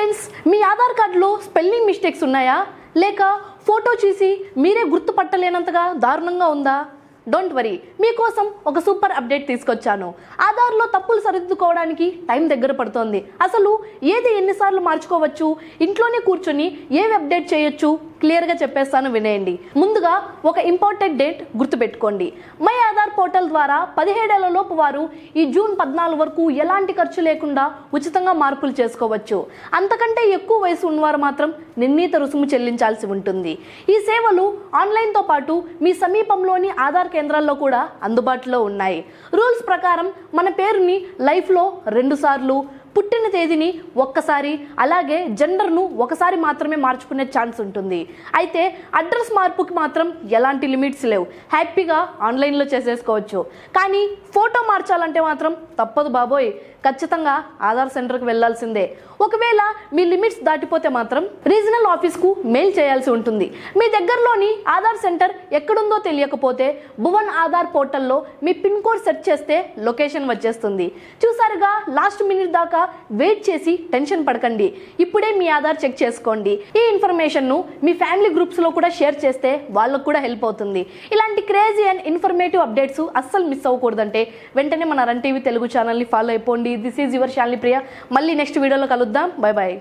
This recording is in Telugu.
ఫ్రెండ్స్, మీ ఆధార్ కార్డులో స్పెల్లింగ్ మిస్టేక్స్ ఉన్నాయా? లేక ఫోటో చూసి మీరే గుర్తుపట్టలేనంతగా దారుణంగా ఉందా? డోంట్ వరీ, మీకోసం ఒక సూపర్ అప్డేట్ తీసుకొచ్చాను. ఆధార్లో తప్పులు సరిదిద్దుకోవడానికి టైం దగ్గర పడుతోంది. అసలు ఏది ఎన్నిసార్లు మార్చుకోవచ్చు, ఇంట్లోనే కూర్చొని ఏవి అప్డేట్ చేయొచ్చు క్లియర్గా చెప్పేస్తాను, వినేయండి. ముందుగా ఒక ఇంపార్టెంట్ డేట్ గుర్తుపెట్టుకోండి. మై ఆధార్ పోర్టల్ ద్వారా 17 ఏళ్ల లోపు వారు ఈ జూన్ 14 వరకు ఎలాంటి ఖర్చు లేకుండా ఉచితంగా మార్పులు చేసుకోవచ్చు. అంతకంటే ఎక్కువ వయసు ఉన్నవారు మాత్రం నిర్ణీత రుసుము చెల్లించాల్సి ఉంటుంది. ఈ సేవలు ఆన్లైన్తో పాటు మీ సమీపంలోని ఆధార్ కేంద్రాల్లో కూడా అందుబాటులో ఉన్నాయి. రూల్స్ ప్రకారం మన పేరుని లైఫ్లో 2 సార్లు, పుట్టిన తేదీని ఒక్కసారి, అలాగే జెండర్ను ఒకసారి మాత్రమే మార్చుకునే ఛాన్స్ ఉంటుంది. అయితే అడ్రస్ మార్పుకి మాత్రం ఎలాంటి లిమిట్స్ లేవు. హ్యాపీగా ఆన్లైన్లో చేసేసుకోవచ్చు. కానీ ఫోటో మార్చాలంటే మాత్రం తప్పదు బాబోయ్, ఖచ్చితంగా ఆధార్ సెంటర్కి వెళ్లాల్సిందే. ఒకవేళ మీ లిమిట్స్ దాటిపోతే మాత్రం రీజనల్ ఆఫీస్కు మెయిల్ చేయాల్సి ఉంటుంది. మీ దగ్గరలోని ఆధార్ సెంటర్ ఎక్కడుందో తెలియకపోతే భువన్ ఆధార్ పోర్టల్లో మీ పిన్ కోడ్ సెర్చ్ చేస్తే లొకేషన్ వచ్చేస్తుంది. చూసారుగా, లాస్ట్ మినిట్ దాకా వెయిట్ చేసి టెన్షన్ పడకండి. ఇప్పుడే మీ ఆధార్ చెక్ చేసుకోండి. ఈ ఇన్ఫర్మేషన్ను మీ ఫ్యామిలీ గ్రూప్స్లో కూడా షేర్ చేస్తే వాళ్ళకు కూడా హెల్ప్ అవుతుంది. ఇలాంటి క్రేజీ అండ్ ఇన్ఫర్మేటివ్ అప్డేట్స్ అస్సలు మిస్ అవ్వకూడదంటే వెంటనే మన రన్ టీవీ తెలుగు ఛానల్ని ఫాలో అయిపోండి. This is your Shalini Priya. మళ్ళీ నెక్స్ట్ వీడియోలో కలుద్దాం. Bye bye.